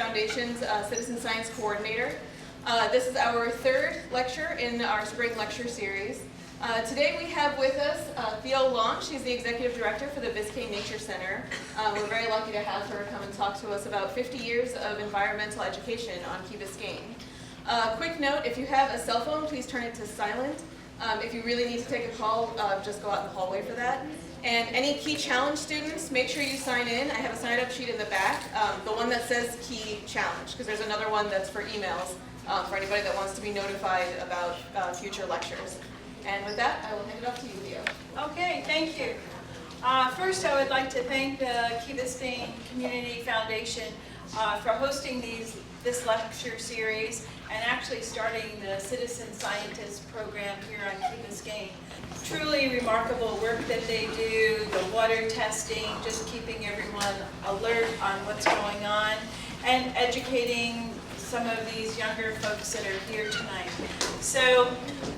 Foundation's Citizen Science Coordinator. This is our third lecture in our spring lecture series. Today we have with us Theo. She's the Executive Director for the Biscayne Nature Center. We're very lucky to have her come and talk to us about 50 years of environmental education on Key Biscayne. Quick note, if you have a cell phone, please turn it to silent. If you really need to take a call, just go out in the hallway for that. And any Key Challenge students, make sure you sign in. I have a sign-up sheet in the back, the one that says Key Challenge, because there's another one that's for emails for anybody that wants to be notified about future lectures. And with that, I will hand it off to you, Theo. Okay, thank you. First, I would like to thank the Key Biscayne Community Foundation for hosting this lecture series and actually starting the Citizen Scientist program here on Key Biscayne. Truly remarkable work that they do, the water testing, just keeping everyone alert on what's going on, and educating some of these younger folks that are here tonight. So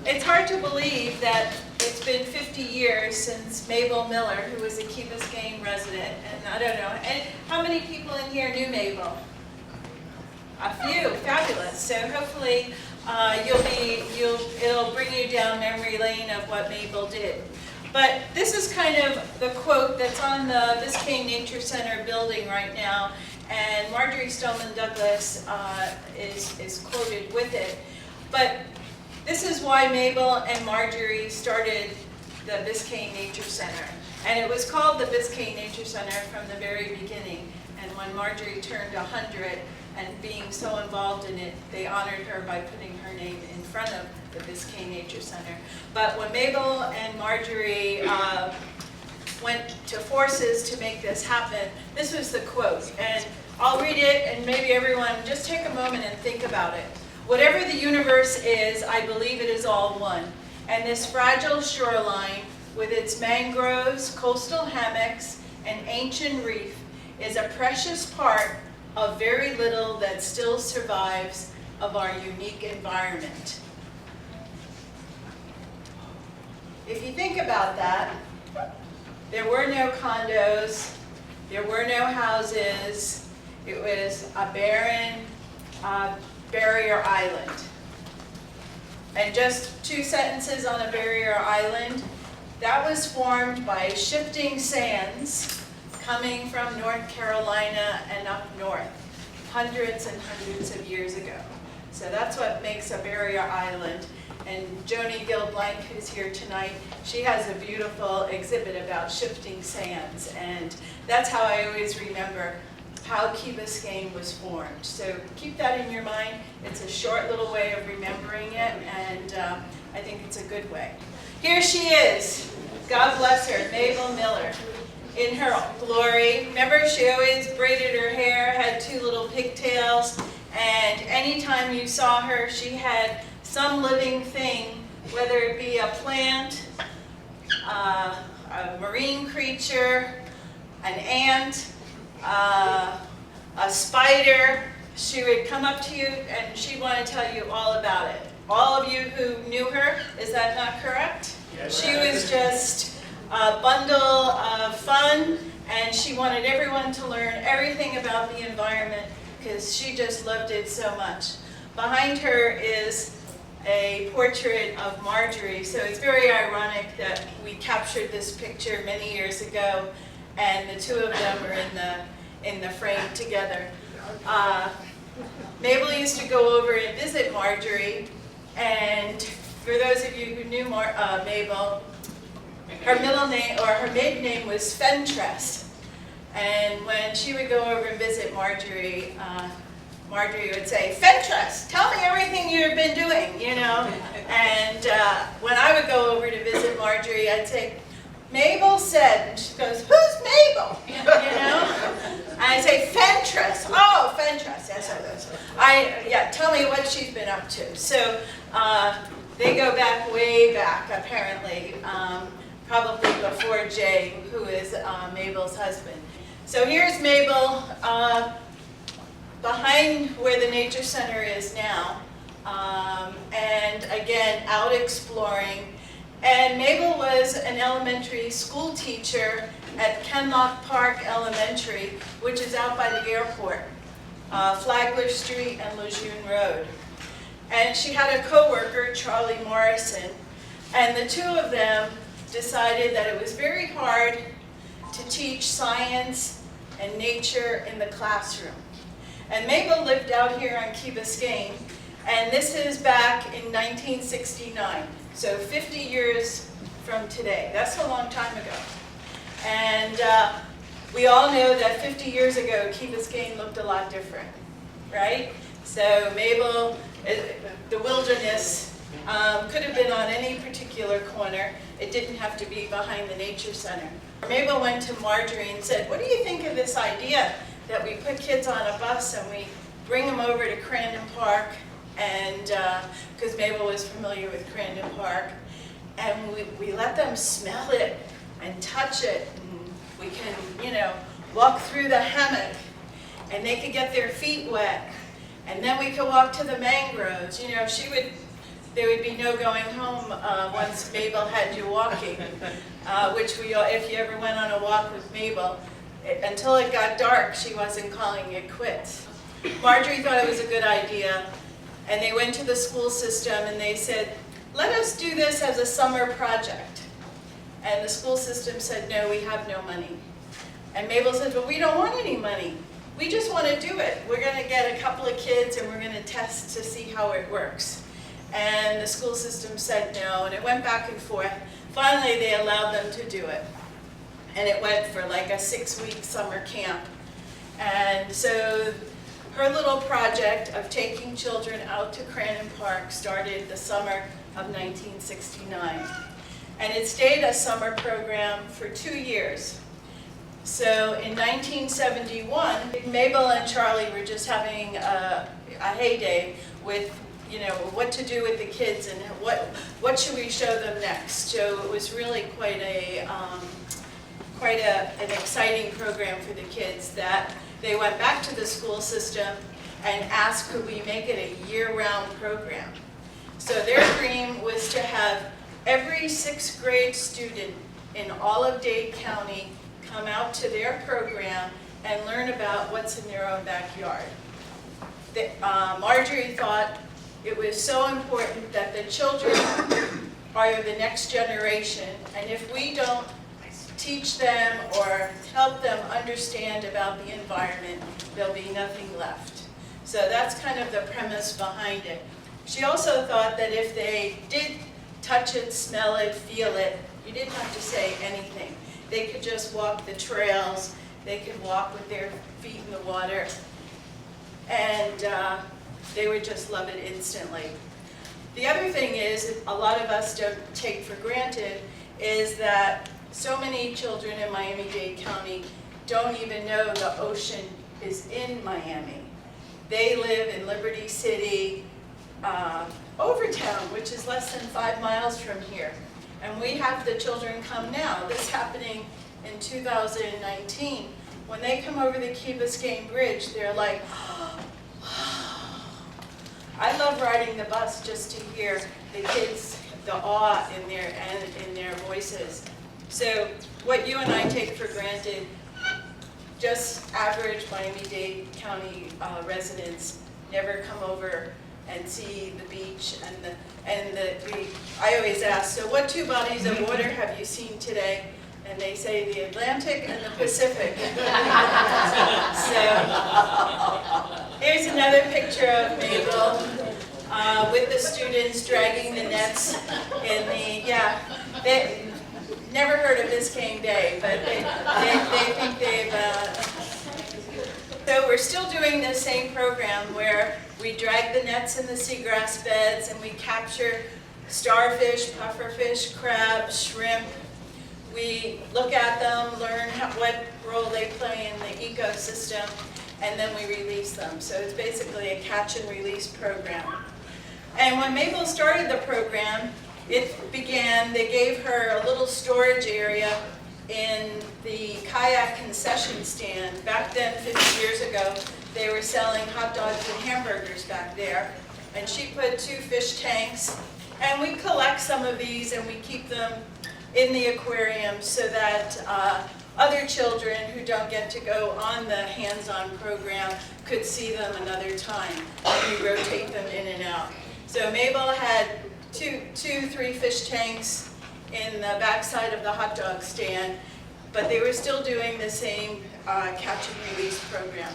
it's hard to believe that it's been 50 years since Mabel Miller, who was a Key Biscayne resident, and I don't know, and how many people in here knew Mabel? A few, fabulous. So hopefully it'll bring you down memory lane of what Mabel did. But this is kind of the quote that's on the Biscayne Nature Center building right now, and Marjorie Stoneman Douglas is quoted with it. But this is why Mabel and Marjorie started the Biscayne Nature Center. And it was called the Biscayne Nature Center from the very beginning. And when Marjorie turned 100 and being so involved in it, they honored her by putting her name in front of the Biscayne Nature Center. But when Mabel and Marjorie went to forces to make this happen, this was the quote. And I'll read it, and maybe everyone just take a moment and think about it. Whatever the universe is, I believe it is all one. And this fragile shoreline, with its mangroves, coastal hammocks, and ancient reef, is a precious part of very little that still survives of our unique environment. If you think about that, there were no condos, there were no houses, it was a barren barrier island. And just two sentences on a barrier island, that was formed by shifting sands coming from North Carolina and up north, hundreds and hundreds of years ago. So that's what makes a barrier island. And Joni Gilblank, who's here tonight, she has a beautiful exhibit about shifting sands. And that's how I always remember how Key Biscayne was formed. So keep that in your mind. It's a short little way of remembering it, and I think it's a good way. Here she is. God bless her, Mabel Miller. In her glory. Remember, she always braided her hair, had two little pigtails, and anytime you saw her, she had some living thing, whether it be a plant, a marine creature, an ant, a spider. She would come up to you and she'd want to tell you all about it. All of you who knew her, is that not correct? Yes. She was just a bundle of fun, and she wanted everyone to learn everything about the environment because she just loved it so much. Behind her is a portrait of Marjorie, so it's very ironic that we captured this picture many years ago and the two of them are in the frame together. Mabel used to go over and visit Marjorie, and for those of you who knew Mabel, her middle name, or her maiden name, was Fentress. And when she would go over and visit Marjorie, Marjorie would say, "Fentress, tell me everything you've been doing," you know. And when I would go over to visit Marjorie, I'd say, "Mabel said," and she goes, "Who's Mabel?" You know. And I'd say, "Fentress." "Oh, Fentress, yes, I was." Yeah, tell me what she's been up to. So they go back, way back, apparently. Probably before Jay, who is Mabel's husband. So here's Mabel behind where the Nature Center is now, and again, out exploring. And Mabel was an elementary school teacher at Kenlock Park Elementary, which is out by the airport. Flagler Street and Lejeune Road. And she had a coworker, Charlie Morrison, and the two of them decided that it was very hard to teach science and nature in the classroom. And Mabel lived out here on Key Biscayne, and this is back in 1969, so 50 years from today. That's a long time ago. And we all know that 50 years ago, Key Biscayne looked a lot different, right? So Mabel, the wilderness could have been on any particular corner. It didn't have to be behind the Nature Center. Mabel went to Marjorie and said, what do you think of this idea that we put kids on a bus and we bring them over to Crandon Park, and because Mabel was familiar with Crandon Park, and we let them smell it and touch it, and we can, you know, walk through the hammock, and they could get their feet wet, and then we could walk to the mangroves. You know, there would be no going home once Mabel had you walking, which if you ever went on a walk with Mabel, until it got dark, she wasn't calling it quits. Marjorie thought it was a good idea, and they went to the school system and they said, let us do this as a summer project. And the school system said, no, we have no money. And Mabel said, well, we don't want any money. We just want to do it. We're going to get a couple of kids and we're going to test to see how it works. And the school system said no, and it went back and forth. Finally, they allowed them to do it. And it went for like a 6-week summer camp. And so her little project of taking children out to Crandon Park started the summer of 1969. And it stayed a summer program for 2 years. So in 1971, Mabel and Charlie were just having a heyday with, you know, what to do with the kids and what should we show them next. So it was really quite an exciting program for the kids that they went back to the school system and asked, could we make it a year-round program? So their dream was to have every 6th grade student in all of Dade County come out to their program and learn about what's in their own backyard. Marjorie thought it was so important that the children are the next generation, and if we don't teach them or help them understand about the environment, there'll be nothing left. So that's kind of the premise behind it. She also thought that if they did touch it, smell it, feel it, you didn't have to say anything. They could just walk the trails, they could walk with their feet in the water, and they would just love it instantly. The other thing is, a lot of us don't take for granted, is that so many children in Miami-Dade County don't even know the ocean is in Miami. They live in Liberty City, Overtown, which is less than 5 miles from here. And we have the children come now. This is happening in 2019. When they come over the Key Biscayne Bridge, they're like, I love riding the bus just to hear the kids, the awe in their voices. So what you and I take for granted, just average Miami-Dade County residents never come over and see the beach I always ask, so what 2 bodies of water have you seen today? And they say the Atlantic and the Pacific. So here's another picture of Mabel with the students dragging the nets in they never heard of Biscayne Bay, but they think they've so we're still doing the same program where we drag the nets in the seagrass beds and we capture starfish, pufferfish, crabs, shrimp. We look at them, learn what role they play in the ecosystem, and then we release them. So it's basically a catch and release program. And when Mabel started the program, they gave her a little storage area in the kayak concession stand. Back then, 50 years ago, they were selling hot dogs and hamburgers back there. And she put 2 fish tanks, and we collect some of these and we keep them in the aquarium so that other children who don't get to go on the hands-on program could see them another time. We rotate them in and out. So Mabel had three fish tanks in the backside of the hot dog stand, but they were still doing the same catch and release program.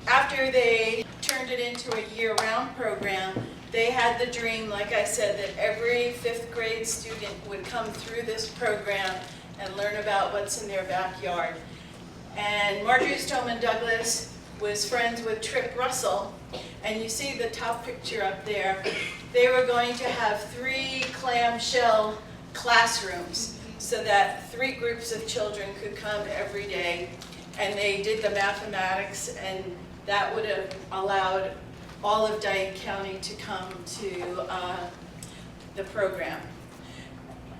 After they turned it into a year-round program, they had the dream, like I said, that every 5th grade student would come through this program and learn about what's in their backyard. And Marjorie Stoneman Douglas was friends with Trip Russell, and you see the top picture up there. They were going to have 3 clamshell classrooms so that 3 groups of children could come every day, and they did the mathematics, and that would have allowed all of Dane County to come to the program.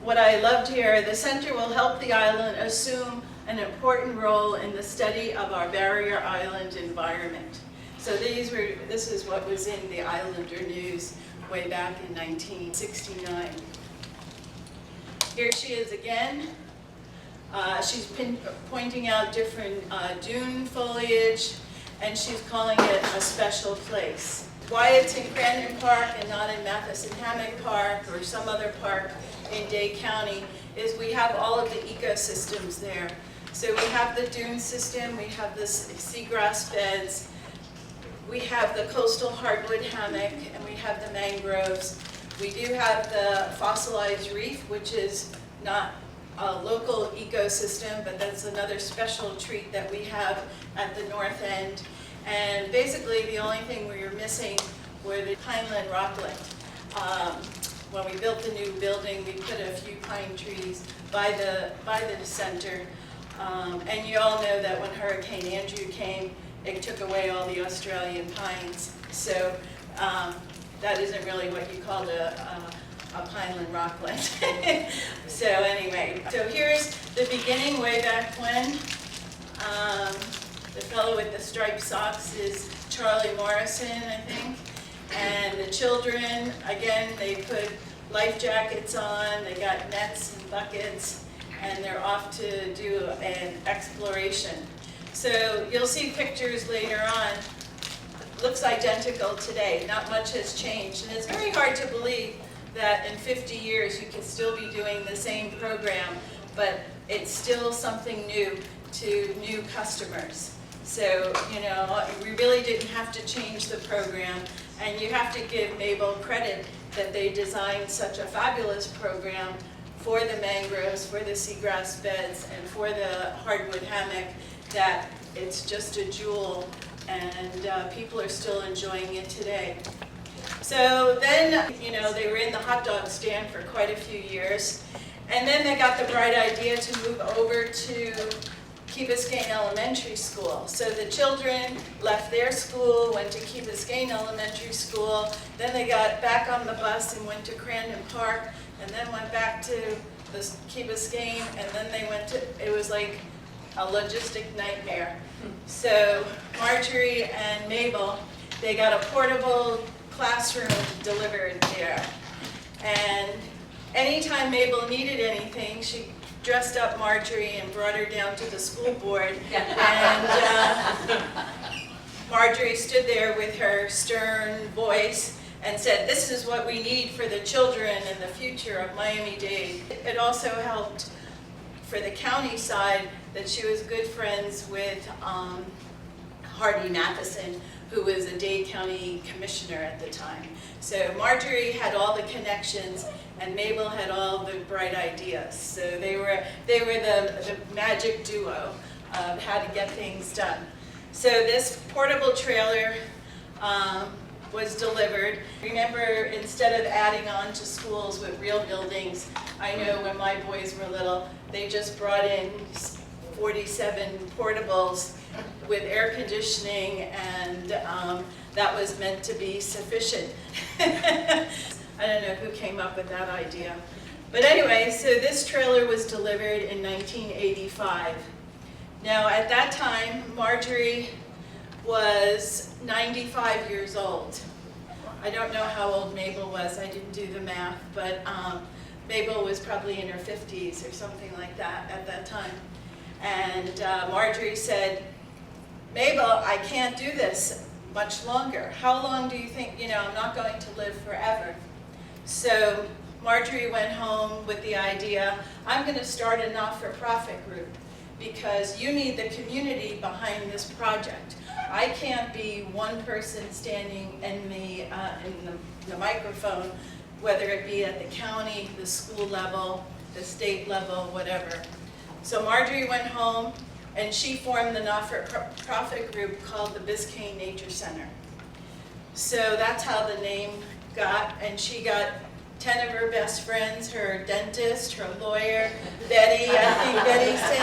What I loved here, the center will help the island assume an important role in the study of our barrier island environment. So this is what was in the Islander News way back in 1969. Here she is again. She's pointing out different dune foliage, and she's calling it a special place. Why it's in Crandon Park and not in Matheson Hammock Park or some other park in Dade County is we have all of the ecosystems there. So we have the dune system, we have the seagrass beds, we have the coastal hardwood hammock, and we have the mangroves. We do have the fossilized reef, which is not a local ecosystem, but that's another special treat that we have at the north end. And basically the only thing we were missing were the pineland rockland. When we built the new building, we put a few pine trees by the center. And you all know that when Hurricane Andrew came, it took away all the Australian pines. So that isn't really what you called a pineland rockland. So anyway, so here's the beginning way back when. The fellow with the striped socks is Charlie Morrison, I think. And the children, again, they put life jackets on, they got nets and buckets, and they're off to do an exploration. So you'll see pictures later on. Looks identical today, not much has changed. And it's very hard to believe that in 50 years you can still be doing the same program, but it's still something new to new customers. So, you know, we really didn't have to change the program, and you have to give Mabel credit that they designed such a fabulous program for the mangroves, for the seagrass beds, and for the hardwood hammock, that it's just a jewel, and people are still enjoying it today. So then, you know, they were in the hot dog stand for quite a few years, and then they got the bright idea to move over to Key Biscayne Elementary School. So the children left their school, went to Key Biscayne Elementary School, then they got back on the bus and went to Crandon Park, and then went back to the Key Biscayne, and then they went to, it was like a logistic nightmare. So Marjorie and Mabel, they got a portable classroom delivered there. And anytime Mabel needed anything, she dressed up Marjorie and brought her down to the school board. And Marjorie stood there with her stern voice and said, "This is what we need for the children and the future of Miami-Dade." It also helped for the county side that she was good friends with Hardy Matheson, who was a Dade County commissioner at the time. So Marjorie had all the connections, and Mabel had all the bright ideas. So they were the magic duo of how to get things done. So this portable trailer was delivered. Remember, instead of adding on to schools with real buildings, I know when my boys were little, they just brought in 47 portables with air conditioning, and that was meant to be sufficient. I don't know who came up with that idea. But anyway, so this trailer was delivered in 1985. Now at that time, Marjorie was 95 years old. I don't know how old Mabel was, I didn't do the math, but Mabel was probably in her 50s or something like that at that time. And Marjorie said, Mabel, I can't do this much longer. How long do you think, I'm not going to live forever. So Marjorie went home with the idea, I'm going to start a not-for-profit group because you need the community behind this project. I can't be one person standing in the microphone, whether it be at the county, the school level, the state level, whatever. So Marjorie went home and she formed the not-for-profit group called the Biscayne Nature Center. So that's how the name got, and she got 10 of her best friends, her dentist, her lawyer, Betty, I think Betty said,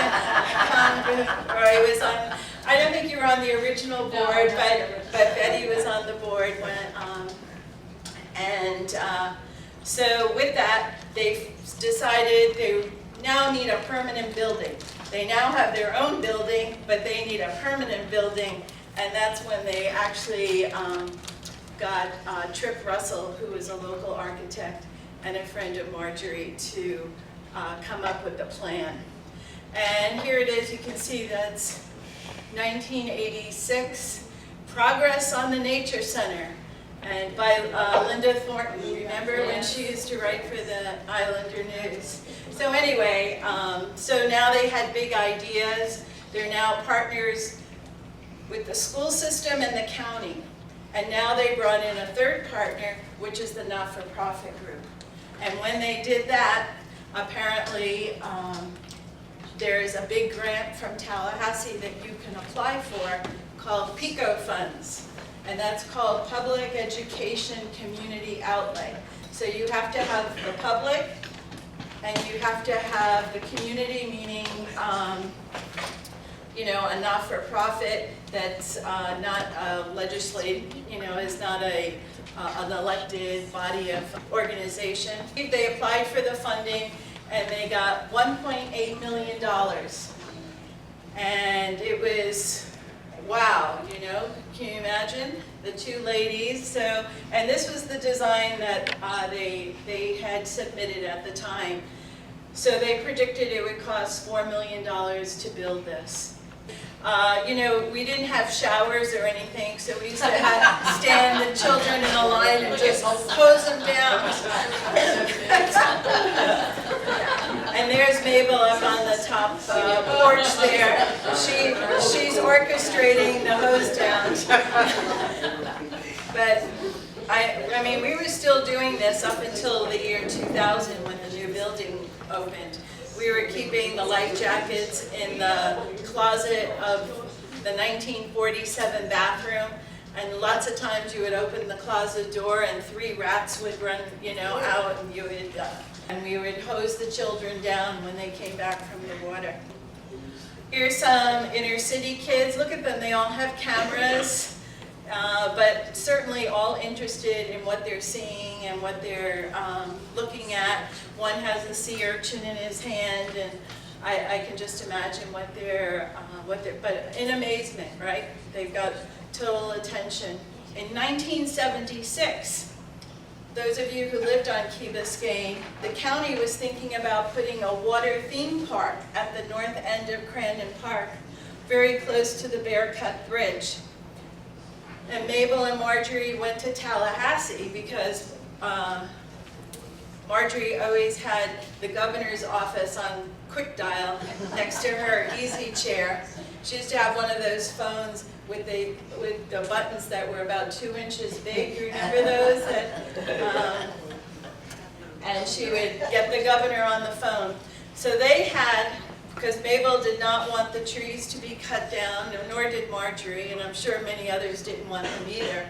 or I was on, I don't think you were on the original board, but Betty was on the board when, so with that, they decided they now need a permanent building. They now have their own building, but they need a permanent building, and that's when they actually got Trip Russell, who is a local architect and a friend of Marjorie, to come up with the plan. And here it is, you can see that's 1986, Progress on the Nature Center, and by Linda Thornton. Remember when she used to write for the Islander News? So anyway, so now they had big ideas. They're now partners with the school system and the county. And now they brought in a third partner, which is the not-for-profit group. And when they did that, apparently there's a big grant from Tallahassee that you can apply for called PICO funds. And that's called Public Education Community Outlay. So you have to have the public and you have to have the community, meaning a not-for-profit that's not legislative, is not an elected body of organization. They applied for the funding and they got $1.8 million. And it was, wow, can you imagine? The two ladies, and this was the design that they had submitted at the time. So they predicted it would cost $4 million to build this. We didn't have showers or anything, so we used to stand the children in a line and just hose them down. And there's Mabel up on the top porch there. She's orchestrating the hose down. But I mean, we were still doing this up until the year 2000 when the new building opened. We were keeping the life jackets in the closet of the 1947 bathroom, and lots of times you would open the closet door and 3 rats would run, out, and and we would hose the children down when they came back from the water. Here's some inner city kids. Look at them, they all have cameras, but certainly all interested in what they're seeing and what they're looking at. One has a sea urchin in his hand, and I can just imagine what they're, but in amazement, right? They've got total attention. In 1976, those of you who lived on Key Biscayne, the county was thinking about putting a water theme park at the north end of Crandon Park, very close to the Bear Cut Bridge. And Mabel and Marjorie went to Tallahassee because Marjorie always had the governor's office on quick dial next to her easy chair. She used to have one of those phones with the buttons that were about 2 inches big. You remember those? And she would get the governor on the phone. So they had, because Mabel did not want the trees to be cut down, nor did Marjorie, and I'm sure many others didn't want them either.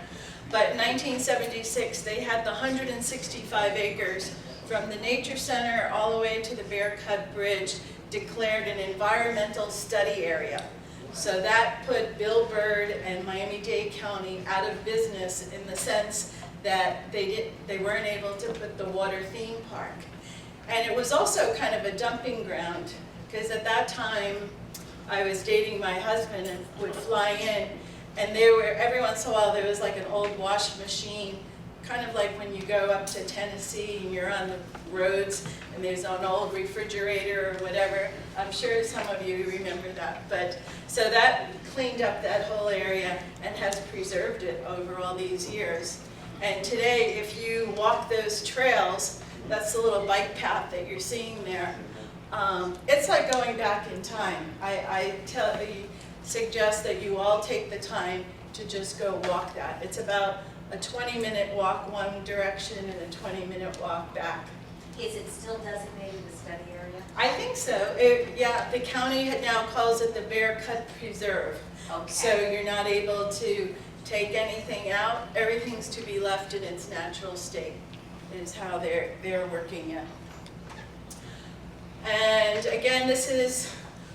But in 1976, they had the 165 acres from the Nature Center all the way to the Bear Cut Bridge declared an environmental study area. So that put Bill Byrd and Miami-Dade County out of business in the sense that they weren't able to put the water theme park. And it was also kind of a dumping ground, because at that time I was dating my husband and would fly in, and there were, every once in a while there was like an old wash machine kind of like when you go up to Tennessee and you're on the roads and there's an old refrigerator or whatever. I'm sure some of you remember that. But so that cleaned up that whole area and has preserved it over all these years. And today, if you walk those trails, that's the little bike path that you're seeing there. It's like going back in time. I suggest that you all take the time to just go walk that. It's about a 20-minute walk one direction and a 20-minute walk back. Is it still designated a study area? I think so. Yeah, the county now calls it the Bear Cut Preserve. Okay. So you're not able to take anything out. Everything's to be left in its natural state, is how they're working it. And again, this is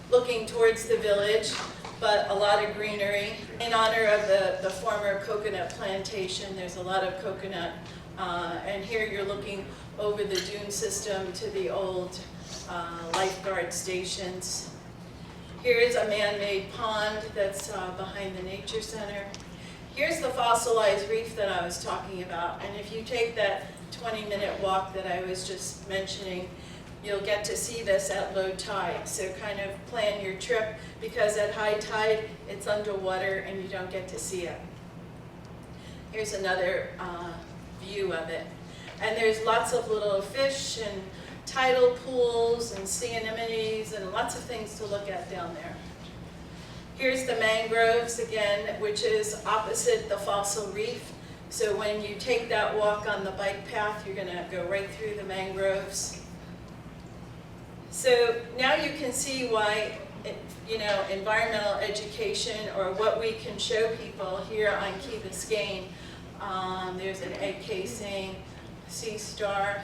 looking towards the village, but a lot of greenery. In honor of the former coconut plantation, there's a lot of coconut. And here you're looking over the dune system to the old lifeguard stations. Here is a man-made pond that's behind the Nature Center. Here's the fossilized reef that I was talking about. And if you take that 20-minute walk that I was just mentioning, you'll get to see this at low tide. So kind of plan your trip, because at high tide, it's underwater and you don't get to see it. Here's another view of it. And there's lots of little fish and tidal pools and sea anemones and lots of things to look at down there. Here's the mangroves again, which is opposite the fossil reef. So when you take that walk on the bike path, you're going to go right through the mangroves. So now you can see why, environmental education, or what we can show people here on Key Biscayne. There's an egg casing, sea star,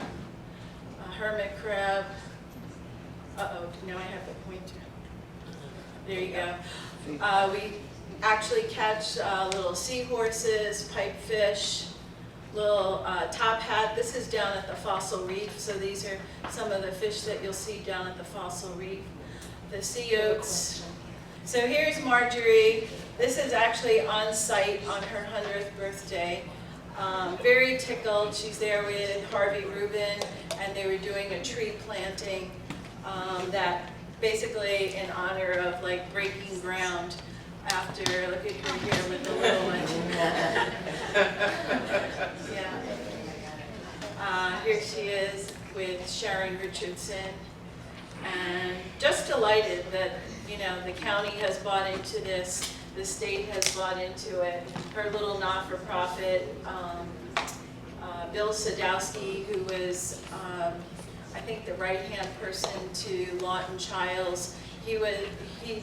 a hermit crab. Uh-oh, now I have the pointer. There you go. We actually catch little seahorses, pipefish, little top hat. This is down at the fossil reef, so these are some of the fish that you'll see down at the fossil reef. The sea oats. So here's Marjorie. This is actually on site on her 100th birthday. Very tickled. She's there with Harvey Rubin, and they were doing a tree planting that basically in honor of like breaking ground after, look at her here with the little one. Yeah. Here she is with Sharon Richardson, and just delighted that, the county has bought into this, the state has bought into it. Her little not-for-profit, Bill Sadowski, who was, I think, the right-hand person to Lawton Childs, he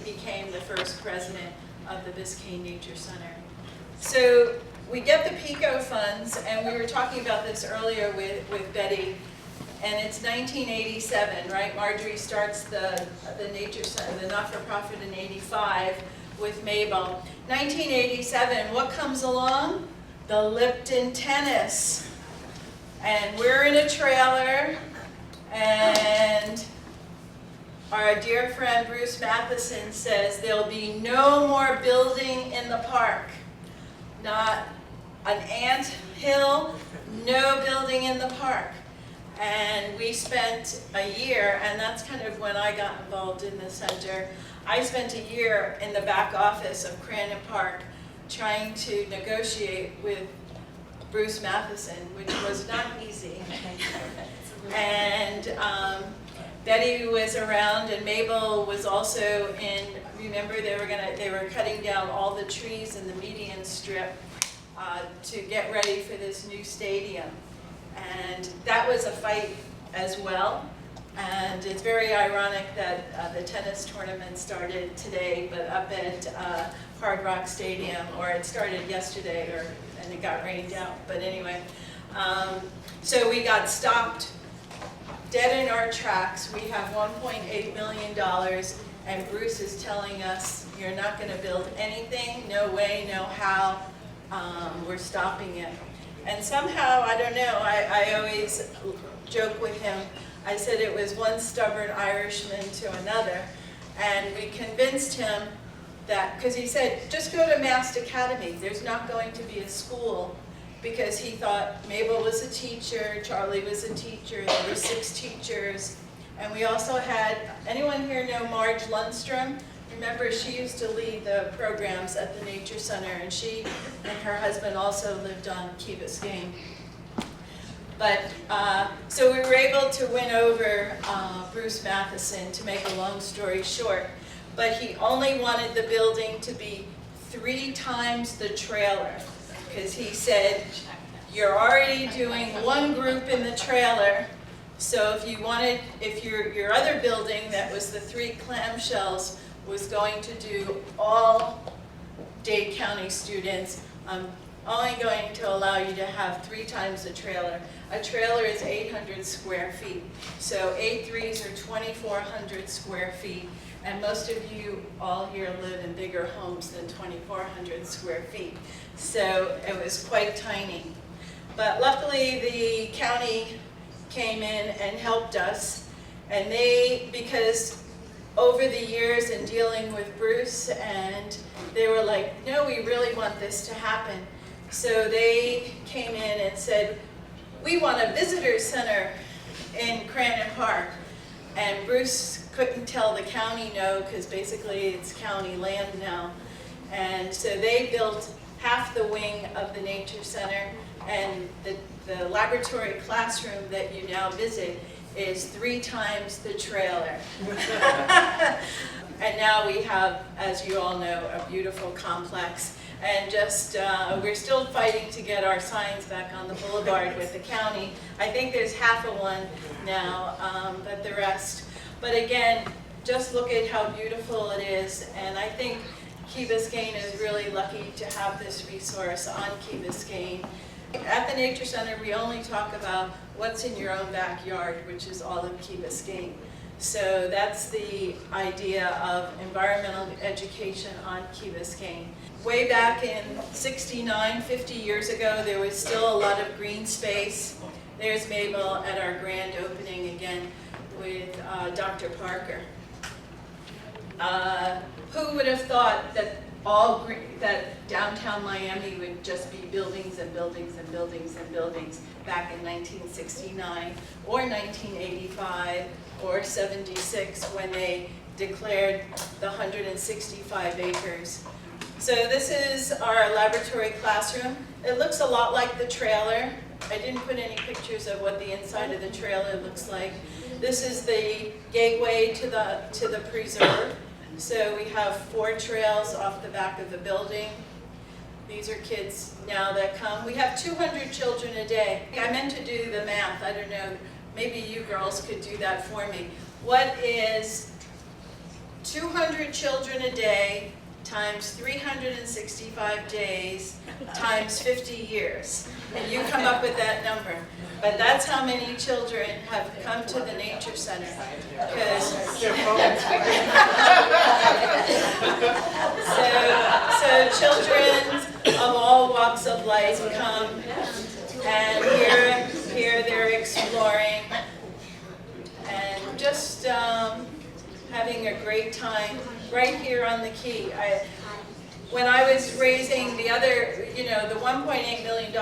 became the first president of the Biscayne Nature Center. So we get the PICO funds, and we were talking about this earlier with Betty, and it's 1987, right? Marjorie starts the Nature Center, the not-for-profit in 85 with Mabel. 1987, what comes along? The Lipton tennis. And we're in a trailer, and our dear friend Bruce Matheson says there'll be no more building in the park. Not an ant hill, no building in the park. And we spent a year, and that's kind of when I got involved in the center. I spent a year in the back office of Crandon Park trying to negotiate with Bruce Matheson, which was not easy. And Betty was around, and Mabel was also in. Remember, they were cutting down all the trees in the median strip to get ready for this new stadium, and that was a fight as well. And it's very ironic that the tennis tournament started today, but up at Hard Rock Stadium, or it started yesterday, and it got rained out. But anyway, so we got stopped dead in our tracks. We have $1.8 million, and Bruce is telling us, you're not going to build anything, no way, no how, we're stopping it. And somehow, I don't know, I always joke with him, I said it was one stubborn Irishman to another, and we convinced him that, because he said, just go to Mast Academy, there's not going to be a school because he thought Mabel was a teacher, Charlie was a teacher, there were 6 teachers. And we also had, anyone here know Marge Lundstrom? Remember, she used to lead the programs at the Nature Center, and she and her husband also lived on Key Biscayne. But, so we were able to win over Bruce Matheson, to make a long story short. But he only wanted the building to be 3 times the trailer, because he said, you're already doing 1 group in the trailer, so if you wanted, if your other building that was the 3 clamshells was going to do all Dade County students, I'm only going to allow you to have 3 times the trailer. A trailer is 800 square feet, so 8 3s are 2,400 square feet, and most of you all here live in bigger homes than 2,400 square feet, so it was quite tiny. But luckily the county came in and helped us, and they, because over the years in dealing with Bruce, and they were like, no, we really want this to happen. So they came in and said, we want a visitor center in Cranon Park. And Bruce couldn't tell the county no, because basically it's county land now. And so they built half the wing of the Nature Center, and the laboratory classroom that you now visit is 3 times the trailer. And now we have, as you all know, a beautiful complex. And just, we're still fighting to get our signs back on the boulevard with the county. I think there's half of one now, but the rest. But again, just look at how beautiful it is. And I think Key Biscayne is really lucky to have this resource on Key Biscayne. At the Nature Center, we only talk about what's in your own backyard, which is all of Key Biscayne. So that's the idea of environmental education on Key Biscayne. Way back in '69, 50 years ago, there was still a lot of green space. There's Mabel at our grand opening again with Dr. Parker. Who would have thought that that downtown Miami would just be buildings and buildings and buildings and buildings back in 1969 or 1985 or 76 when they declared the 165 acres. So this is our laboratory classroom. It looks a lot like the trailer. I didn't put any pictures of what the inside of the trailer looks like. This is the gateway to the preserve. So we have 4 trails off the back of the building. These are kids now that come. We have 200 children a day. I meant to do the math. I don't know. Maybe you girls could do that for me. What is 200 children a day times 365 days times 50 years? And you come up with that number. But that's how many children have come to the Nature Center. So children of all walks of life come, and here they're exploring and just having a great time right here on the Key. When I was raising the other, the $1.8 million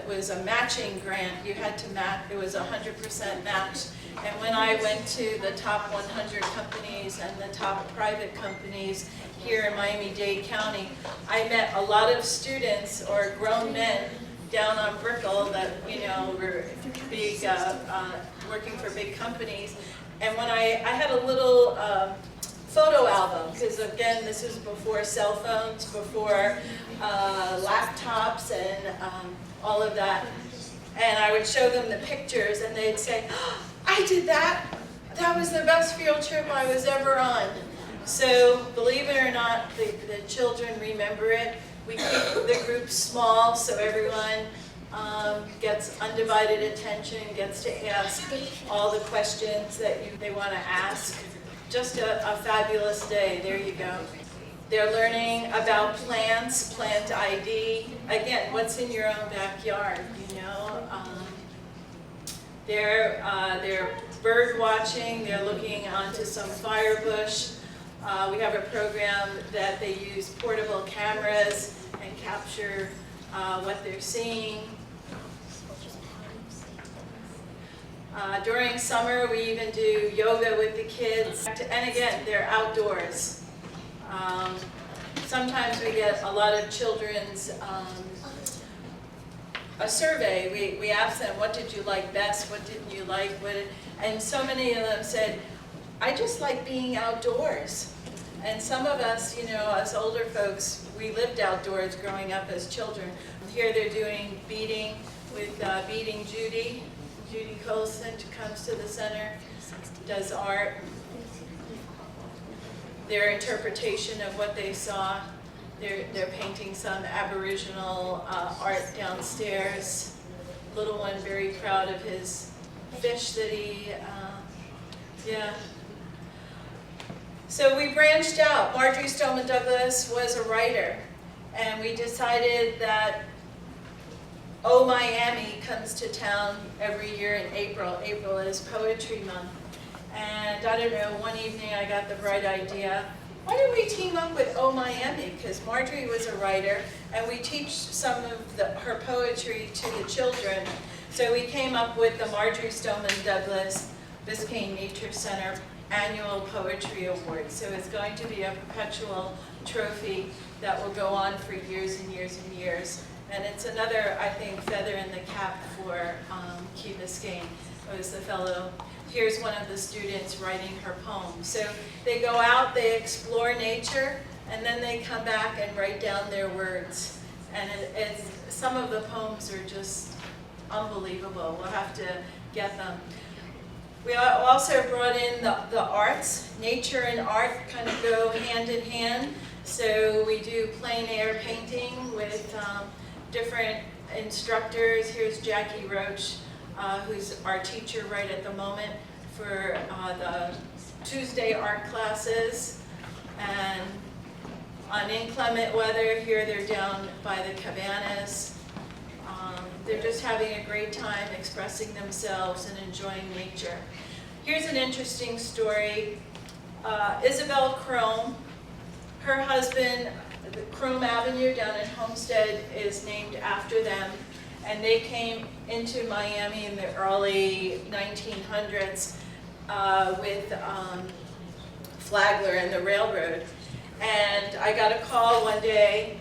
was a matching grant. You had to match, it was 100% match. And when I went to the top 100 companies and the top private companies here in Miami-Dade County, I met a lot of students or grown men down on Brickell that, were big, working for big companies. And when I had a little photo album, because again, this is before cell phones, before laptops and all of that. And I would show them the pictures and they'd say, oh, I did that. That was the best field trip I was ever on. So believe it or not, the children remember it. We keep the group small so everyone gets undivided attention, gets to ask all the questions that they want to ask. Just a fabulous day. There you go. They're learning about plants, plant ID. Again, what's in your own backyard, They're bird watching. They're looking onto some firebush. We have a program that they use portable cameras and capture what they're seeing. During summer, we even do yoga with the kids. And again, they're outdoors. Sometimes we get a lot of children's a survey. We ask them, what did you like best? What didn't you like? And so many of them said, I just like being outdoors. And some of us, you know, us older folks, we lived outdoors growing up as children. Here they're doing beading with Beading Judy. Judy Colson comes to the center, does art. Their interpretation of what they saw. They're painting some Aboriginal art downstairs. Little one very proud of his fish that he, yeah. So we branched out. Marjorie Stoneman Douglas was a writer, and we decided that Oh Miami comes to town every year in April. April is Poetry Month. And I don't know, one evening I got the bright idea, why don't we team up with Oh Miami? Because Marjorie was a writer, and we teach some of her poetry to the children. So we came up with the Marjorie Stoneman Douglas Biscayne Nature Center Annual Poetry Award. So it's going to be a perpetual trophy that will go on for years and years and years. And it's another, I think, feather in the cap for Key Biscayne. It was the fellow, here's one of the students writing her poem. So they go out, they explore nature, and then they come back and write down their words. And some of the poems are just unbelievable. We'll have to get them. We also brought in the arts. Nature and art kind of go hand in hand. So we do plein air painting with different instructors. Here's Jackie Roach, who's our teacher right at the moment for the Tuesday art classes. And on inclement weather, here they're down by the cabanas. They're just having a great time expressing themselves and enjoying nature. Here's an interesting story. Isabel Crome, her husband, the Crome Avenue down in Homestead is named after them. And they came into Miami in the early 1900s with Flagler and the railroad. And I got a call one day,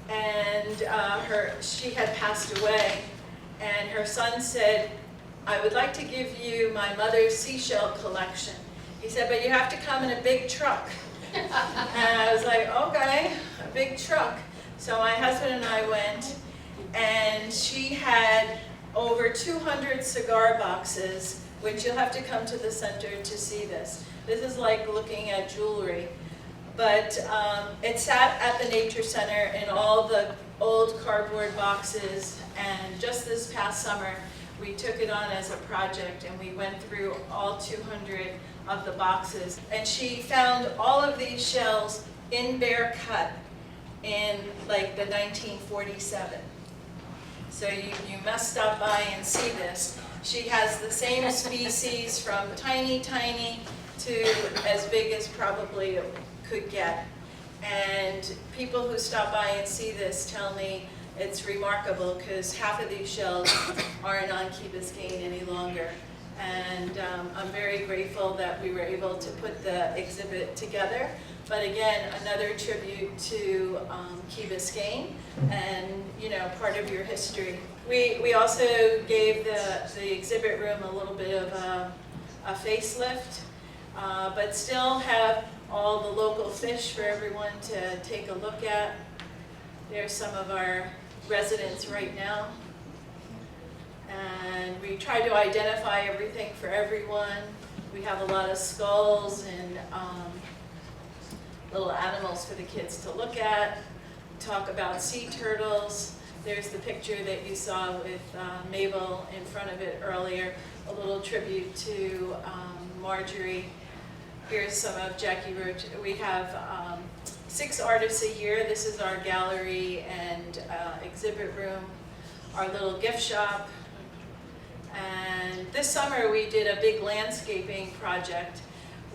and she had passed away. And her son said, I would like to give you my mother's seashell collection. He said, but you have to come in a big truck. And I was like, okay, a big truck. So my husband and I went, and she had over 200 cigar boxes, which you'll have to come to the center to see this. This is like looking at jewelry. But it sat at the Nature Center in all the old cardboard boxes, and just this past summer, we took it on as a project, and we went through all 200 of the boxes. And she found all of these shells in bare cut in like the 1947. So you must stop by and see this. She has the same species from tiny, tiny to as big as probably it could get. And people who stop by and see this tell me it's remarkable because half of these shells aren't on Key Biscayne any longer. And I'm very grateful that we were able to put the exhibit together. But again, another tribute to Key Biscayne and, you know, part of your history. We also gave the exhibit room a little bit of a facelift, but still have all the local fish for everyone to take a look at. There's some of our residents right now. And we try to identify everything for everyone. We have a lot of skulls and little animals for the kids to look at. Talk about sea turtles. There's the picture that you saw with Mabel in front of it earlier, a little tribute to Marjorie. Here's some of Jackie Roach. We have 6 artists a year. This is our gallery and exhibit room, our little gift shop. And this summer we did a big landscaping project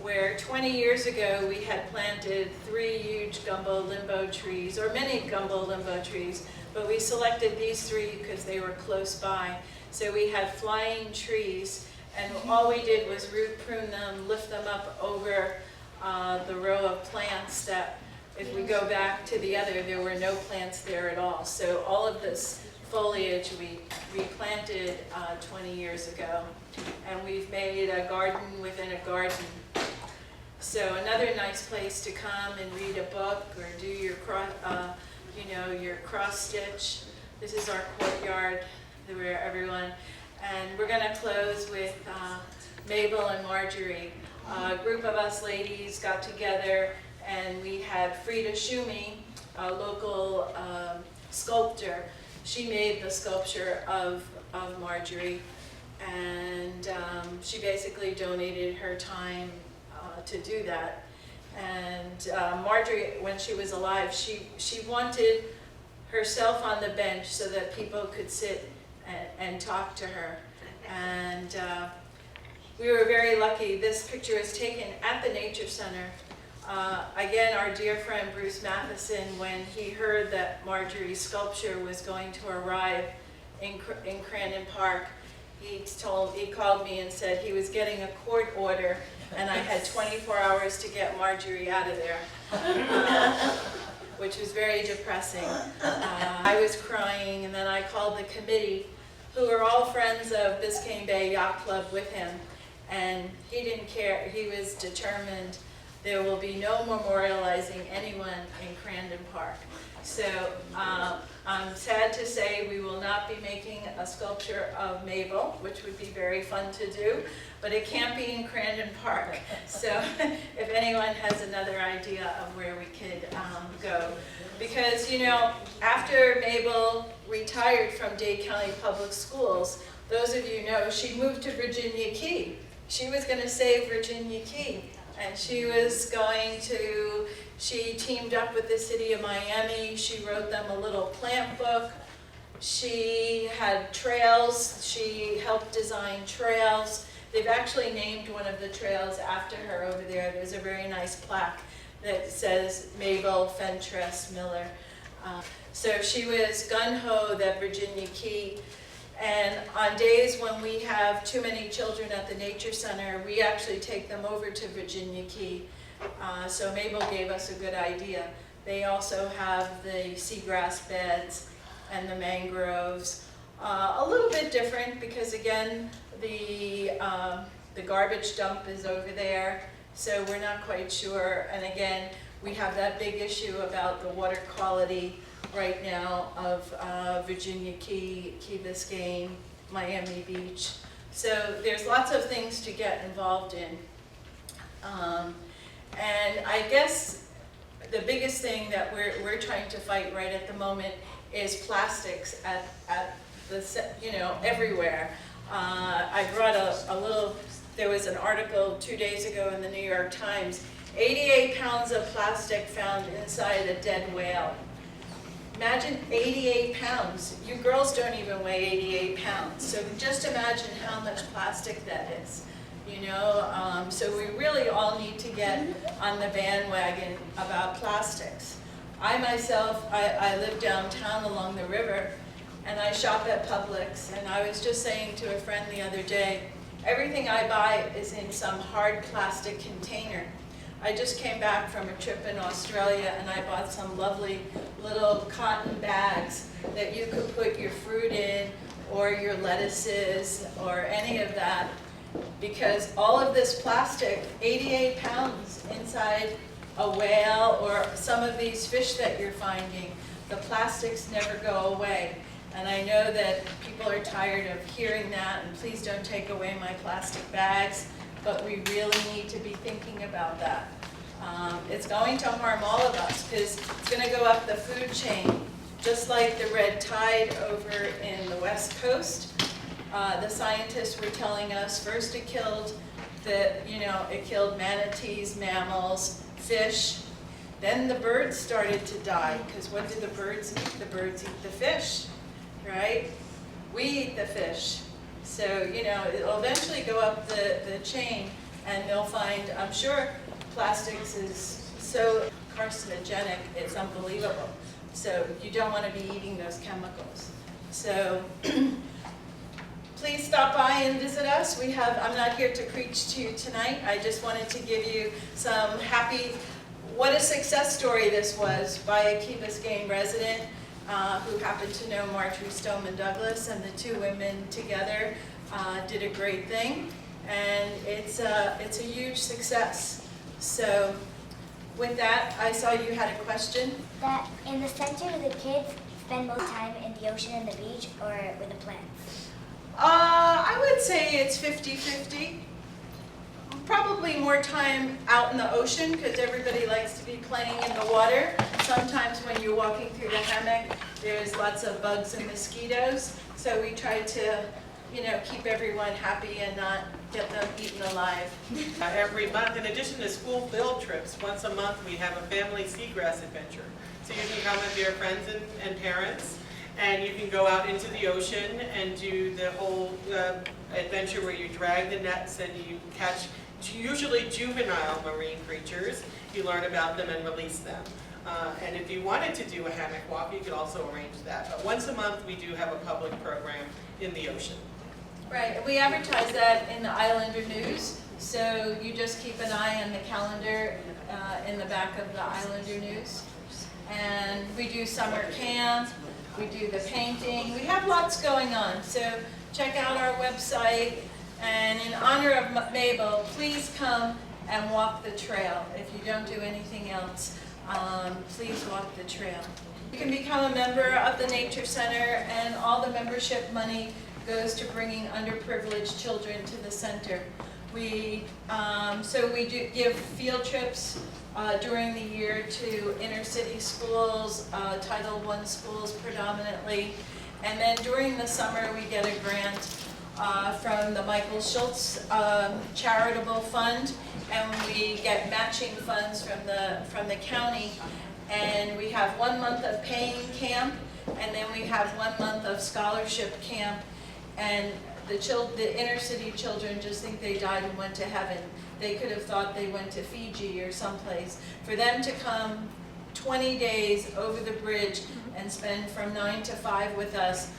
where 20 years ago we had planted 3 huge gumbo limbo trees, or many gumbo limbo trees, but we selected these three because they were close by. So we had flying trees, and all we did was root prune them, lift them up over the row of plants that, if we go back to the other, there were no plants there at all. So all of this foliage we replanted 20 years ago, and we've made a garden within a garden. So another nice place to come and read a book or do your your cross stitch. This is our courtyard where everyone, and we're going to close with Mabel and Marjorie. A group of us ladies got together and we had Frida Schumi, a local sculptor. She made the sculpture of Marjorie, and she basically donated her time to do that. And Marjorie, when she was alive, she wanted herself on the bench so that people could sit and talk to her. And we were very lucky. This picture was taken at the Nature Center. Again, our dear friend Bruce Matheson, when he heard that Marjorie's sculpture was going to arrive in Crandon Park, he called me and said he was getting a court order and I had 24 hours to get Marjorie out of there, which was very depressing. I was crying, and then I called the committee, who are all friends of Biscayne Bay Yacht Club, with him, and he didn't care. He was determined there will be no memorializing anyone in Crandon Park. So I'm sad to say we will not be making a sculpture of Mabel, which would be very fun to do, but it can't be in Crandon Park. So if anyone has another idea of where we could go. Because, you know, after Mabel retired from Dade County Public Schools, those of you know she moved to Virginia Key. She was going to save Virginia Key. And she teamed up with the city of Miami. She wrote them a little plant book. She had trails. She helped design trails. They've actually named one of the trails after her over there. There's a very nice plaque that says Mabel Fentress Miller. So she was gung-ho that Virginia Key. And on days when we have too many children at the Nature Center, we actually take them over to Virginia Key. So Mabel gave us a good idea. They also have the seagrass beds and the mangroves. A little bit different because, again, the garbage dump is over there, so we're not quite sure. And again, we have that big issue about the water quality right now of Virginia Key, Key Biscayne, Miami Beach. So there's lots of things to get involved in. And I guess the biggest thing that we're trying to fight right at the moment is plastics at the, everywhere. I brought a little, there was an article 2 days ago in the New York Times, 88 pounds of plastic found inside a dead whale. Imagine 88 pounds. You girls don't even weigh 88 pounds. So just imagine how much plastic that is. So we really all need to get on the bandwagon about plastics. I myself, I live downtown along the river, and I shop at Publix, and I was just saying to a friend the other day, everything I buy is in some hard plastic container. I just came back from a trip in Australia, and I bought some lovely little cotton bags that you could put your fruit in, or your lettuces, or any of that, because all of this plastic, 88 pounds inside a whale, or some of these fish that you're finding, the plastics never go away. And I know that people are tired of hearing that, and please don't take away my plastic bags, but we really need to be thinking about that. It's going to harm all of us, because it's going to go up the food chain, just like the red tide over in the West Coast. The scientists were telling us first it killed it killed manatees, mammals, fish. Then the birds started to die, because what do the birds eat? The birds eat the fish, right? We eat the fish. So, it'll eventually go up the chain, and they'll find, I'm sure plastics is so carcinogenic, it's unbelievable. So you don't want to be eating those chemicals. So please stop by and visit us. I'm not here to preach to you tonight. I just wanted to give you some what a success story this was by a Key Biscayne resident who happened to know Marjorie Stoneman Douglas, and the two women together did a great thing, and it's a huge success. So with that, I saw you had a question. That in the center, the kids spend most time in the ocean and the beach, or with the plants? I would say it's 50-50. Probably more time out in the ocean because everybody likes to be playing in the water. Sometimes when you're walking through the hammock, there's lots of bugs and mosquitoes. So we try to, keep everyone happy and not get them eaten alive. Every month, in addition to school field trips, once a month we have a family seagrass adventure. So you can come with your friends and parents, and you can go out into the ocean and do the whole adventure where you drag the nets and you catch usually juvenile marine creatures. You learn about them and release them. And if you wanted to do a hammock walk, you could also arrange that. But once a month we do have a public program in the ocean. Right, and we advertise that in the Islander News, so you just keep an eye on the calendar in the back of the Islander News. And we do summer camp, we do the painting, we have lots going on, so check out our website. And in honor of Mabel, please come and walk the trail. If you don't do anything else, please walk the trail. You can become a member of the Nature Center, and all the membership money goes to bringing underprivileged children to the center. So we do give field trips during the year to inner city schools, Title I schools predominantly, and then during the summer we get a grant from the Michael Schultz Charitable Fund, and we get matching funds from the county, and we have 1 month of paying camp, and then we have 1 month of scholarship camp. And the inner city children just think they died and went to heaven. They could have thought they went to Fiji or someplace. For them to come 20 days over the bridge and spend from 9 to 5 with us,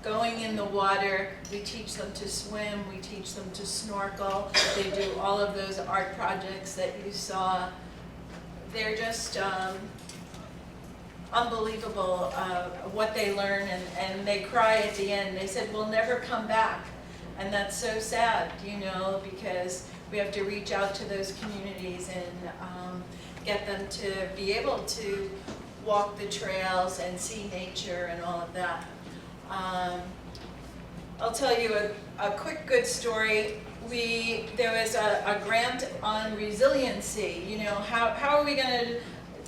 going in the water, we teach them to swim, we teach them to snorkel. They do all of those art projects that you saw. They're just unbelievable what they learn, and they cry at the end. They said, we'll never come back. And that's so sad, because we have to reach out to those communities and get them to be able to walk the trails and see nature and all of that. I'll tell you a quick good story. There was a grant on resiliency. How are we going to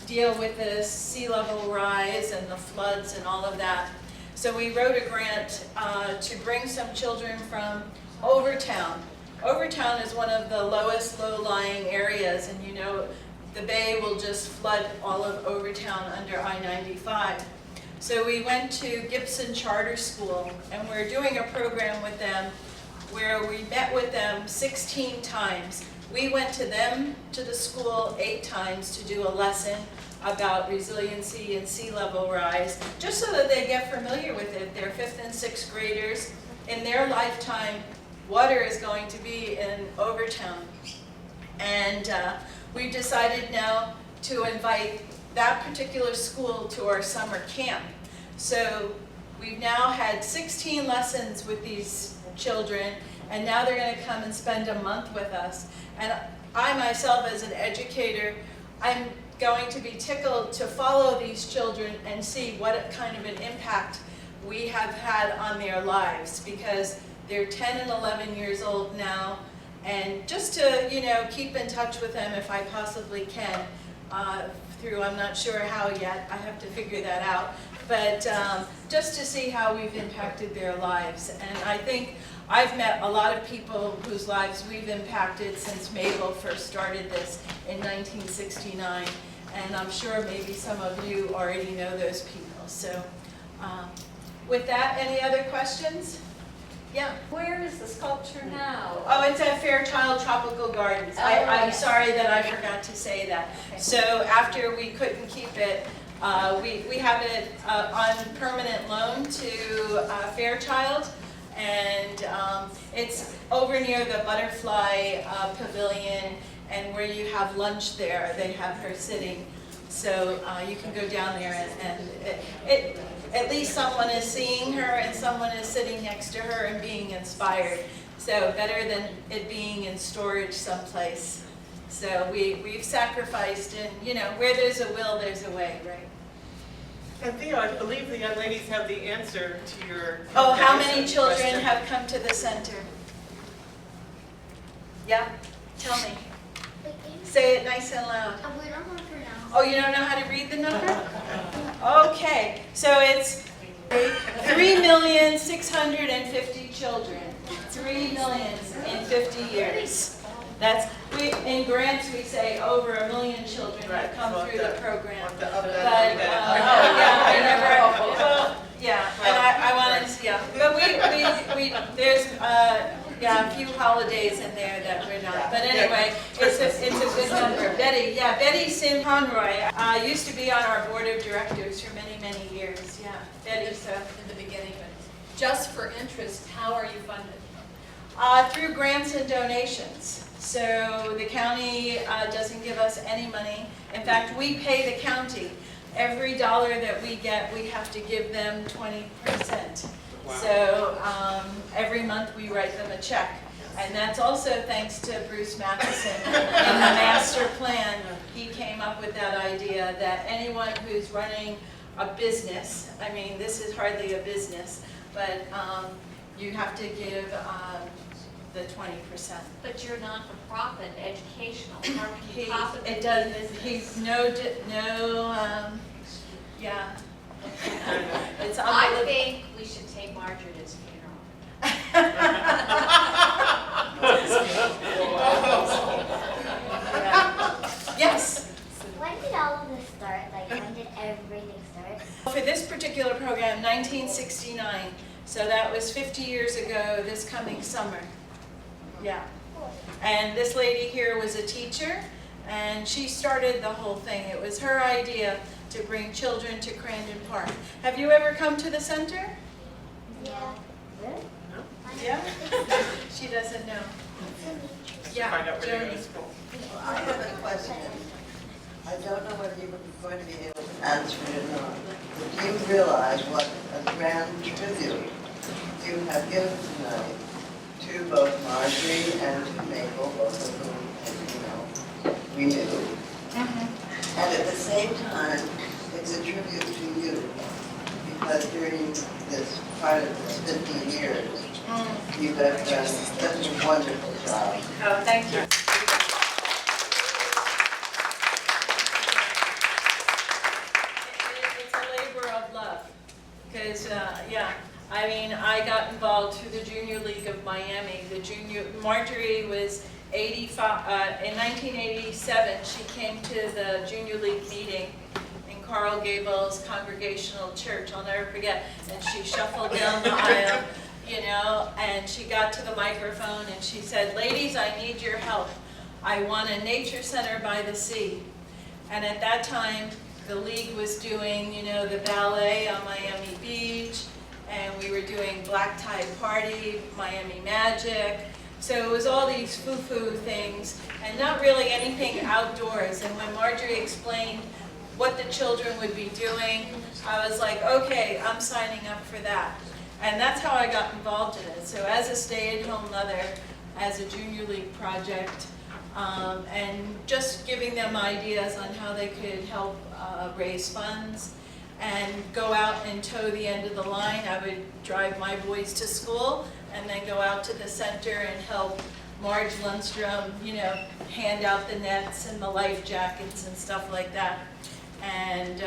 deal with the sea level rise and the floods and all of that? So we wrote a grant to bring some children from Overtown. Overtown is one of the lowest low-lying areas, and the bay will just flood all of Overtown under I-95. So we went to Gibson Charter School, and we're doing a program with them where we met with them 16 times. We went to the school 8 times to do a lesson about resiliency and sea level rise, just so that they get familiar with it. They're 5th and 6th graders. In their lifetime, water is going to be in Overtown. And we decided now to invite that particular school to our summer camp. So we've now had 16 lessons with these children, and now they're going to come and spend a month with us. And I myself, as an educator, I'm going to be tickled to follow these children and see what kind of an impact we have had on their lives, because they're 10 and 11 years old now, and just to keep in touch with them if I possibly can, I'm not sure how yet, I have to figure that out, but just to see how we've impacted their lives. And I think I've met a lot of people whose lives we've impacted since Mabel first started this in 1969, and I'm sure maybe some of you already know those people. So with that, any other questions? Yeah. Where is the sculpture now? Oh, it's at Fairchild Tropical Gardens. I'm sorry that I forgot to say that. Okay. So after we couldn't keep it, We have it on permanent loan to Fairchild, and it's over near the Butterfly Pavilion, and where you have lunch there, they have her sitting. So you can go down there, and at least someone is seeing her and someone is sitting next to her and being inspired. So better than it being in storage someplace. So we've sacrificed, and you know, where there's a will, there's a way, right? And Theo, I believe the young ladies have the answer to your Oh, how many children question. have come to the center? Yeah, tell me. Say it nice and loud. We don't want to pronounce. Oh, you don't know how to read the number? Okay, so it's 3,650,000 children. 3 million in 50 years. That's, in grants we say over 1 million children have come through the program. But, yeah, I never, well, yeah, and I wanted to, yeah. But there's, yeah, a few holidays in there that we're not. But anyway, it's a good number. Betty, yeah, Betty Sim Conroy used to be on our board of directors for many, many years. Yeah, Betty, so. In the beginning, but just for interest, how are you funded? Through grants and donations. So the county doesn't give us any money. In fact, we pay the county. Every dollar that we get, we have to give them 20%. Wow. So every month we write them a check. And that's also thanks to Bruce Matheson. In the master plan, he came up with that idea that anyone who's running a business, I mean, this is hardly a business, but you have to give the 20%. But you're not-for-profit, educational, how can you possibly It be doesn't, business? he's yeah. It's I unbelievable. think we should take Marjorie to his funeral. Yeah. Yes. When did all of this start? Like, when did everything start? For this particular program, 1969. So that was 50 years ago this coming summer. Yeah. And this lady here was a teacher, and she started the whole thing. It was her idea to bring children to Crandon Park. Have you ever come to the center? Yeah. Yeah? She doesn't know. Yeah, Find out where they go Jody. to school. I have a question. I don't know whether you're going to be able to answer it or not. But do you realize what a grand tribute you have given tonight to both Marjorie and to Mabel, both of whom, as you know, we knew. And at the same time, it's a tribute to you. Because during this part of this 15 years, you have done such a wonderful job. Oh, thank you. It's a labor of love, because, yeah, I mean, I got involved through the Junior League of Miami. Marjorie was 85, in 1987, she came to the Junior League meeting in Coral Gables Congregational Church, I'll never forget, and she shuffled down the aisle, you know, and she got to the microphone and she said, "Ladies, I need your help. I want a nature center by the sea." And at that time, the league was doing, you know, the ballet on Miami Beach, and we were doing Black Tie Party, Miami Magic. So it was all these foo-foo things, and not really anything outdoors. And when Marjorie explained what the children would be doing, I was like, okay, I'm signing up for that. And that's how I got involved in it. So as a stay-at-home mother, as a Junior League project, and just giving them ideas on how they could help raise funds and go out and toe the end of the line. I would drive my boys to school and then go out to the center and help Marge Lundstrom, you know, hand out the nets and the life jackets and stuff like that. And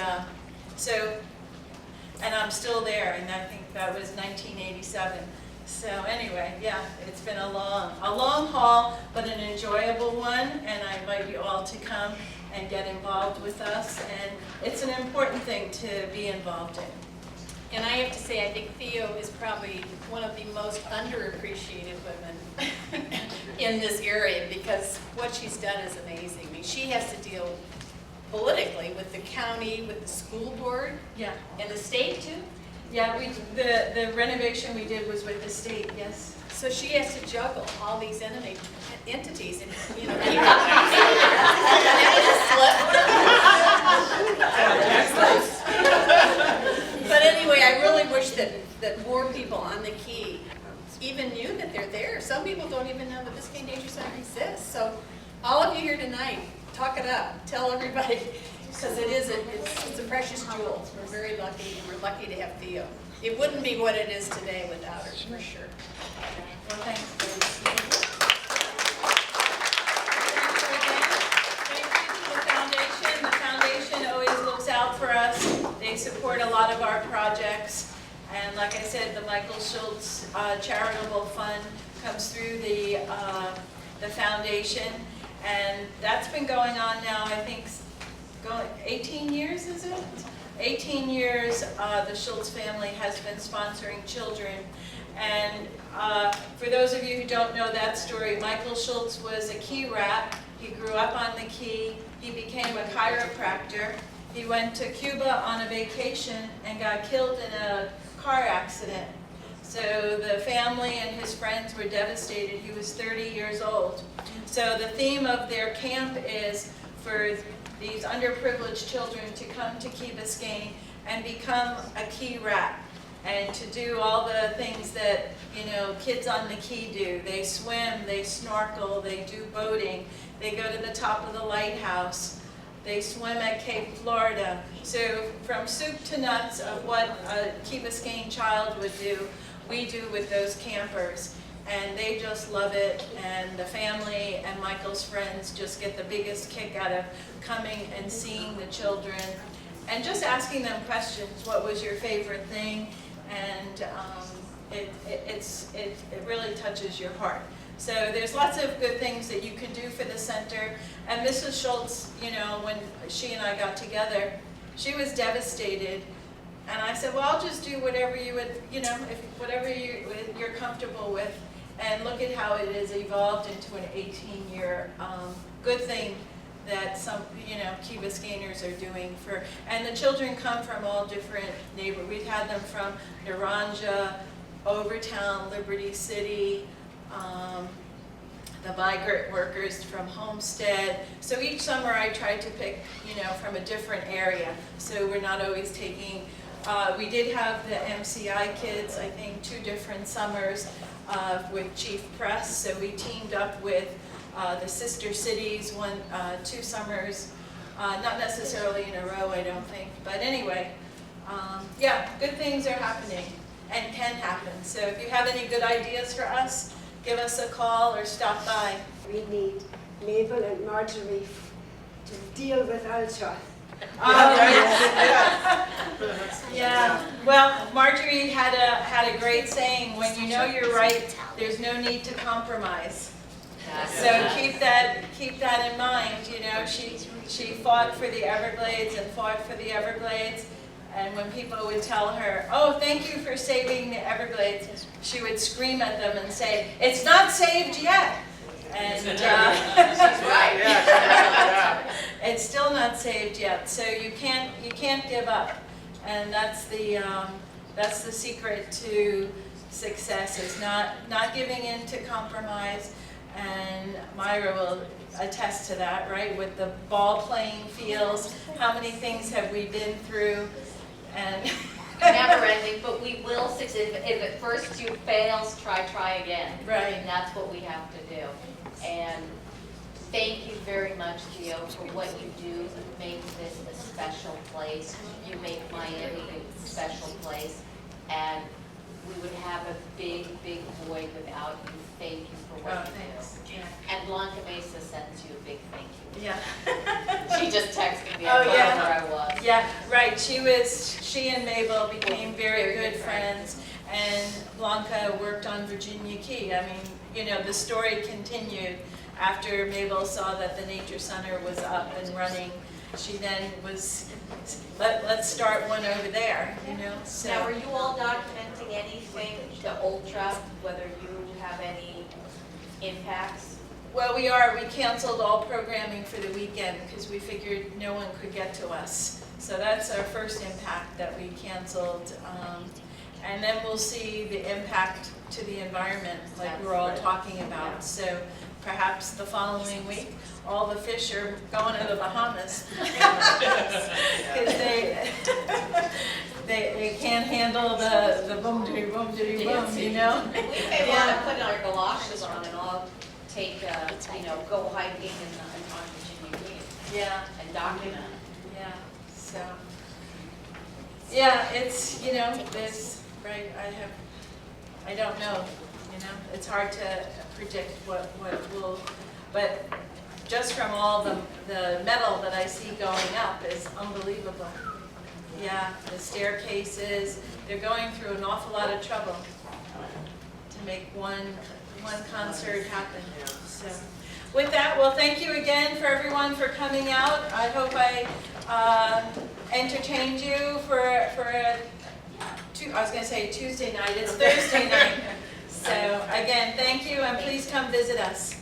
and I'm still there, and I think that was 1987. So anyway, yeah, it's been a long haul, but an enjoyable one, and I invite you all to come and get involved with us, and it's an important thing to be involved in. And I have to say, I think Theo is probably one of the most underappreciated women in this area, because what she's done is amazing. I mean, she has to deal politically with the county, with the school board, Yeah, and the state too. yeah, the renovation we did was with the state, yes. So she has to juggle all these entities and, you know, keep But anyway, I really wish that more people on the Key even knew that they're there. Some people don't even know the Biscayne Nature Center exists. So all of you here tonight, talk it up. Tell everybody, because it's a precious jewel. We're very lucky, and we're lucky to have Theo. It wouldn't be what it is today without her, for sure. Well, thanks. The foundation always looks out for us. They support a lot of our projects. And like I said, the Michael Schultz Charitable Fund comes through the foundation. And that's been going on now, I think, 18 years, is it? 18 years the Schultz family has been sponsoring children. And for those of you who don't know that story, Michael Schultz was a Key rat. He grew up on the Key. He became a chiropractor. He went to Cuba on a vacation and got killed in a car accident. So the family and his friends were devastated. He was 30 years old. So the theme of their camp is for these underprivileged children to come to Key Biscayne and become a Key rat, and to do all the things that, you know, kids on the Key do. They swim, they snorkel, they do boating, they go to the top of the lighthouse, they swim at Cape Florida. So from soup to nuts of what a Key Biscayne child would do, we do with those campers. And they just love it, and the family and Michael's friends just get the biggest kick out of coming and seeing the children and just asking them questions. What was your favorite thing? And it really touches your heart. So there's lots of good things that you can do for the center. And Mrs. Schultz, you know, when she and I got together, she was devastated. And I said, well, I'll just do whatever you would, you know, whatever you're comfortable with. And look at how it has evolved into an 18-year good thing that some, you know, Key Biscayners are doing for, and the children come from all different neighborhoods. We've had them from Naranja, Overtown, Liberty City, the migrant workers from Homestead. So each summer I try to pick, you know, from a different area. So we're not always taking, we did have the MCI kids, I think 2 different summers with Chief Press. So we teamed up with the sister cities 2 summers, not necessarily in a row, I don't think. But anyway, yeah, good things are happening and can happen. So if you have any good ideas for us, give us a call or stop by. We need Mabel and Marjorie to deal with Ultra. Yeah. Well, Marjorie had a great saying: when you know you're right, there's no need to compromise. So keep that in mind. You know, she fought for the Everglades and fought for the Everglades. And when people would tell her, "Oh, thank you for saving the Everglades," she would scream at them and say, "It's not saved yet." And she's right. It's still not saved yet. So you can't give up, and that's the secret to success, is not giving in to compromise. And Myra will attest to that, right? With the ball playing fields, how many things have we been through? And never ending, but we will succeed. If at first you fails, try again. Right. And that's what we have to do. And thank you very much, Theo, for what you do to make this a special place. You make Miami a special place. And we would have a big, big void without you. Thank you for what you thanks. do. Yeah. And Blanca Mesa sends you a big thank you. Yeah. She just texted me. Oh, I told yeah. her I was. Yeah, right. She and Mabel became very good friends, and Blanca worked on Virginia Key. I mean, you know, the story continued after Mabel saw that the Nature Center was up and running. She then was, let's start one over there, you know. So. Now, are you all documenting anything to Ultra, whether you have any impacts? Well, we are. We canceled all programming for the weekend because we figured no one could get to us. So that's our first impact, that we canceled. And then we'll see the impact to the environment like we're all talking about. So perhaps the following week, all the fish are going to the Bahamas. Because they can't handle the boom-diddy-boom-diddy-boom, you know? We may want to put our galoshes on and all take, go hiking on Virginia Beach Yeah, and document. yeah, so. Yeah, it's, this, right, I don't know, it's hard to predict what will, but just from all the metal that I see going up is unbelievable. Yeah, the staircases, they're going through an awful lot of trouble to make one concert happen, so. With that, well, thank you again for everyone for coming out. I hope I entertained you for I was going to say Tuesday night, it's Thursday night. So again, thank you, and please come visit us.